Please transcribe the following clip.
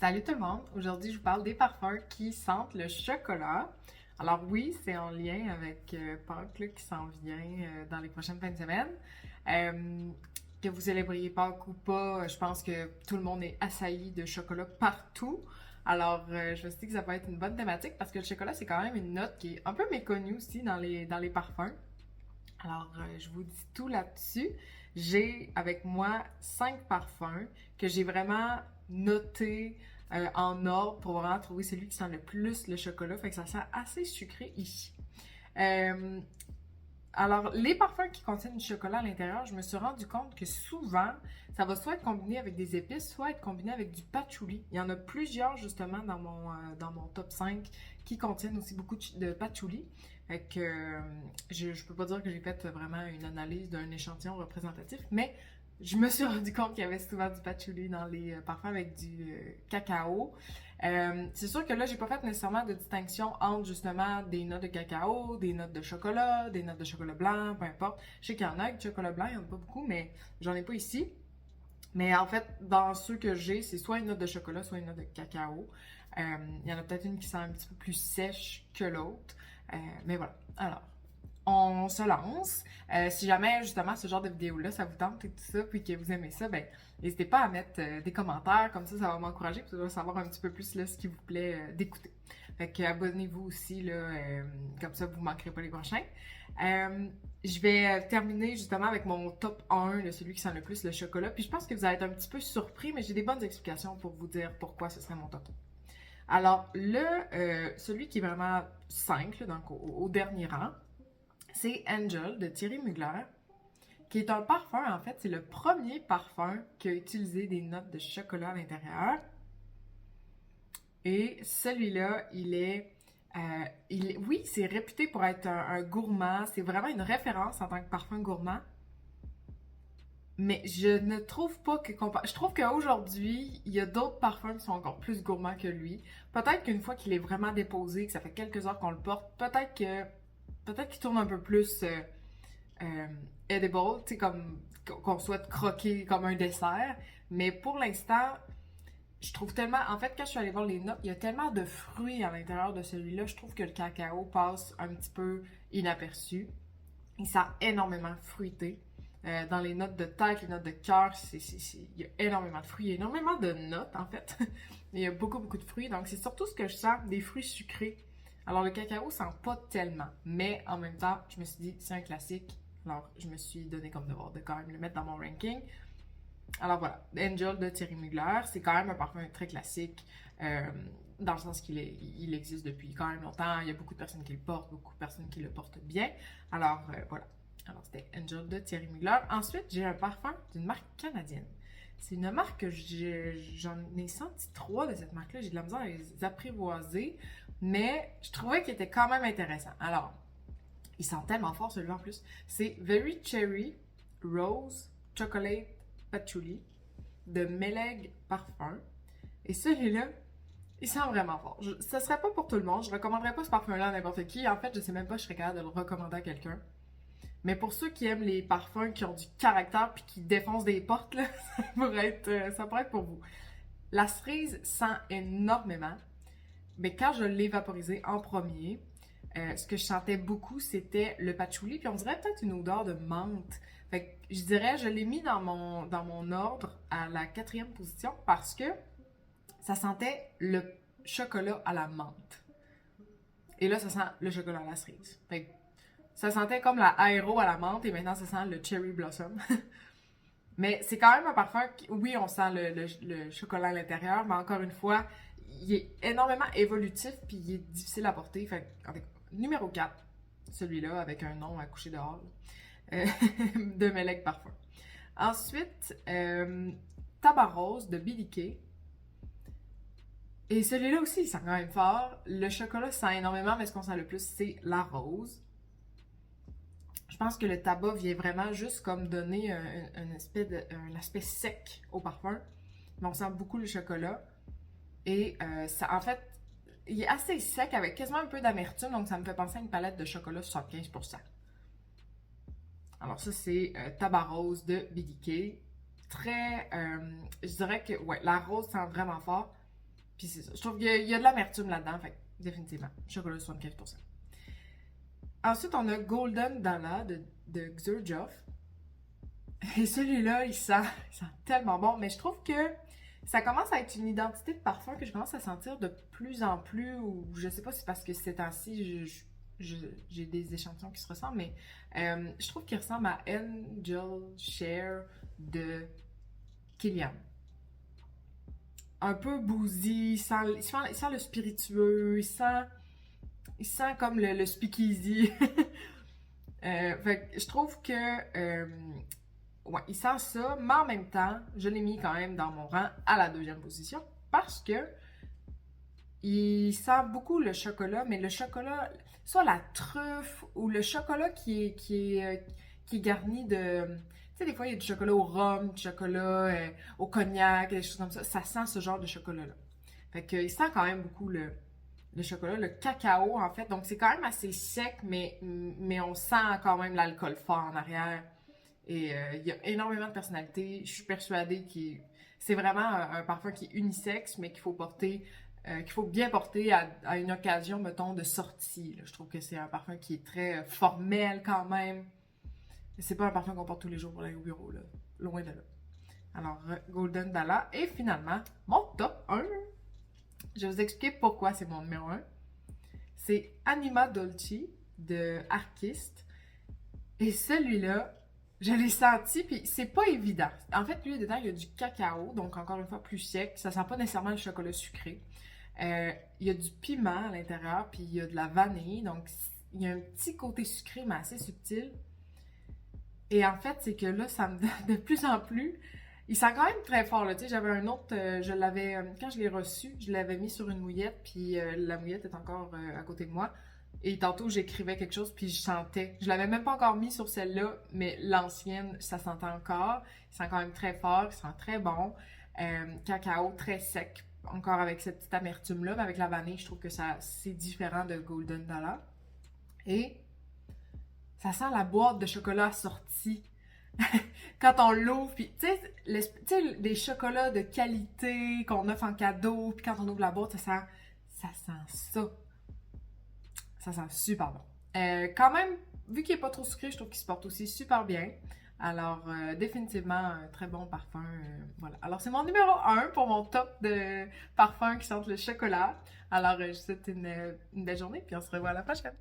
Salut tout le monde! Aujourd'hui, je vous parle des parfums qui sentent le chocolat. Alors oui, c'est en lien avec Pâques là, qui s'en vient dans les prochaines fins de semaine. Euh, que vous célébriez Pâques ou pas, je pense que tout le monde est assailli de chocolat partout. Alors, je me suis dit que ça peut être une bonne thématique parce que le chocolat, c'est quand même une note qui est un peu méconnue aussi dans les parfums. Alors, je vous dis tout là-dessus. J'ai avec moi 5 parfums que j'ai vraiment notés en ordre pour vraiment trouver celui qui sent le plus le chocolat. Fait que ça sent assez sucré ici. Euh, alors, les parfums qui contiennent du chocolat à l'intérieur, je me suis rendu compte que souvent, ça va soit être combiné avec des épices, soit être combiné avec du patchouli. Il y en a plusieurs, justement, dans mon top 5 qui contiennent aussi beaucoup de patchouli. Fait que je peux pas dire que j'ai fait vraiment une analyse d'un échantillon représentatif, mais je me suis rendu compte qu'il y avait souvent du patchouli dans les parfums avec du cacao. C'est sûr que là, j'ai pas fait nécessairement de distinction entre justement des notes de cacao, des notes de chocolat, des notes de chocolat blanc, peu importe. Je sais qu'il y en a du chocolat blanc, il y en a pas beaucoup, mais j'en ai pas ici. Mais en fait, dans ceux que j'ai, c'est soit une note de chocolat, soit une note de cacao. Il y en a peut-être une qui sent un petit peu plus sèche que l'autre. Mais voilà. Alors, on se lance. Si jamais, justement, ce genre de vidéo-là, ça vous tente et tout ça, puis que vous aimez ça, ben, n'hésitez pas à mettre des commentaires, comme ça va m'encourager, puis je vais savoir un petit peu plus là, ce qui vous plaît d'écouter. Fait que abonnez-vous aussi, là, comme ça vous ne manquerez pas les prochains. Euh, je vais terminer justement avec mon top 1, là, celui qui sent le plus le chocolat. Puis je pense que vous allez être un petit peu surpris, mais j'ai des bonnes explications pour vous dire pourquoi ce serait mon top 1. Alors, celui qui est vraiment 5, là, donc au dernier rang, c'est Angel de Thierry Mugler, qui est un parfum, en fait, c'est le premier parfum qui a utilisé des notes de chocolat à l'intérieur. Et celui-là, oui, c'est réputé pour être un gourmand, c'est vraiment une référence en tant que parfum gourmand, mais je ne trouve pas que... Je trouve qu'aujourd'hui, il y a d'autres parfums qui sont encore plus gourmands que lui. Peut-être qu'une fois qu'il est vraiment déposé, que ça fait quelques heures qu'on le porte, peut-être qu'il tourne un peu plus euh, edible, tu sais, comme qu'on souhaite croquer comme un dessert. Mais pour l'instant, je trouve tellement. En fait, quand je suis allée voir les notes, il y a tellement de fruits à l'intérieur de celui-là. Je trouve que le cacao passe un petit peu inaperçu. Il sent énormément fruité. Dans les notes de tête, les notes de cœur, il y a énormément de fruits. Il y a énormément de notes, en fait. Il y a beaucoup, beaucoup de fruits. Donc, c'est surtout ce que je sens, des fruits sucrés. Alors, le cacao sent pas tellement. Mais en même temps, je me suis dit, c'est un classique. Alors, je me suis donné comme devoir de quand même le mettre dans mon ranking. Alors voilà, Angel de Thierry Mugler, c'est quand même un parfum très classique, dans le sens il existe depuis quand même longtemps. Il y a beaucoup de personnes qui le portent, beaucoup de personnes qui le portent bien. Alors voilà. Alors c'était Angel de Thierry Mugler. Ensuite, j'ai un parfum d'une marque canadienne. C'est une marque que j'en ai senti 3 de cette marque-là. J'ai de la misère à les apprivoiser, mais je trouvais qu'il était quand même intéressant. Alors, il sent tellement fort celui-là en plus. C'est Very Cherry Rose Chocolate Patchouli de Meleg Parfum. Et celui-là, il sent vraiment fort. Ça serait pas pour tout le monde. Je recommanderais pas ce parfum-là à n'importe qui. En fait, je sais même pas si je serais capable de le recommander à quelqu'un. Mais pour ceux qui aiment les parfums qui ont du caractère puis qui défoncent des portes, là, ça pourrait être pour vous. La cerise sent énormément. Mais quand je l'ai vaporisé en premier, ce que je sentais beaucoup, c'était le patchouli, puis on dirait peut-être une odeur de menthe. Fait que je dirais, je l'ai mis dans mon ordre à la 4e position parce que ça sentait le chocolat à la menthe. Et là, ça sent le chocolat à la cerise. Fait que ça sentait comme la aéro à la menthe et maintenant ça sent le cherry blossom. Mais c'est quand même un parfum oui, on sent le chocolat à l'intérieur, mais encore une fois, il est énormément évolutif puis il est difficile à porter. Fait numéro 4, celui-là avec un nom à coucher dehors, de Melek Parfum. Ensuite, Tabac Rose de Billy Kay. Et celui-là aussi, il sent quand même fort. Le chocolat sent énormément, mais ce qu'on sent le plus, c'est la rose. Je pense que le tabac vient vraiment juste comme donner un aspect sec au parfum. Mais on sent beaucoup le chocolat. Et ça, en fait, il est assez sec avec quasiment un peu d'amertume, donc ça me fait penser à une palette de chocolat 75%. Alors ça, c'est Tabac Rose de BDK. Je dirais que, ouais, la rose sent vraiment fort. Puis c'est ça. Je trouve qu'il y a de l'amertume là-dedans, fait que définitivement. Chocolat 75%. Ensuite, on a Golden Dala de Xurjoff. Et celui-là, il sent tellement bon, mais je trouve que ça commence à être une identité de parfum que je commence à sentir de plus en plus, ou je sais pas si c'est parce que ces temps-ci, j'ai des échantillons qui se ressemblent, mais je trouve qu'il ressemble à Angel Share de Kilian. Un peu boozy, il sent le spiritueux, il sent comme le speakeasy. Fait que je trouve que ouais, il sent ça, mais en même temps, je l'ai mis quand même dans mon rang à la deuxième position parce que il sent beaucoup le chocolat, mais le chocolat, soit la truffe ou le chocolat qui est garni de. Tu sais, des fois, il y a du chocolat au rhum, du chocolat au cognac, des choses comme ça. Ça sent ce genre de chocolat-là. Fait que, il sent quand même beaucoup le chocolat, le cacao, en fait. Donc, c'est quand même assez sec, mais on sent quand même l'alcool fort en arrière. Et il y a énormément de personnalité. Je suis persuadée que c'est vraiment un parfum qui est unisexe, mais qu'il faut bien porter à une occasion, mettons, de sortie. Là. Je trouve que c'est un parfum qui est très formel quand même. C'est pas un parfum qu'on porte tous les jours pour aller au bureau, là. Loin de là. Alors, Golden Dala. Et finalement, mon top 1. Je vais vous expliquer pourquoi c'est mon numéro 1. C'est Anima Dolce de Arquiste. Et celui-là, je l'ai senti, puis c'est pas évident. En fait, lui, dedans, il y a du cacao, donc encore une fois plus sec. Ça sent pas nécessairement le chocolat sucré. Il y a du piment à l'intérieur, puis il y a de la vanille, donc il y a un petit côté sucré, mais assez subtil. Et en fait, c'est que là, ça me donne de plus en plus. Il sent quand même très fort, là. Tu sais, j'avais un autre, je l'avais, quand je l'ai reçu, je l'avais mis sur une mouillette, puis la mouillette est encore à côté de moi. Et tantôt, j'écrivais quelque chose, puis je sentais. Je l'avais même pas encore mis sur celle-là, mais l'ancienne, ça sentait encore. Il sent quand même très fort, il sent très bon. Cacao très sec, encore avec cette petite amertume-là, mais avec la vanille, je trouve que ça c'est différent de Golden Dollar. Et ça sent la boîte de chocolat assortie. Quand on l'ouvre, puis tu sais, des chocolats de qualité qu'on offre en cadeau, puis quand on ouvre la boîte, ça sent ça. Ça sent super bon. Quand même, vu qu'il n'est pas trop sucré, je trouve qu'il se porte aussi super bien. Alors, définitivement, un très bon parfum. Voilà. Alors, c'est mon numéro 1 pour mon top de parfums qui sentent le chocolat. Alors, je vous souhaite une belle journée, puis on se revoit à la prochaine.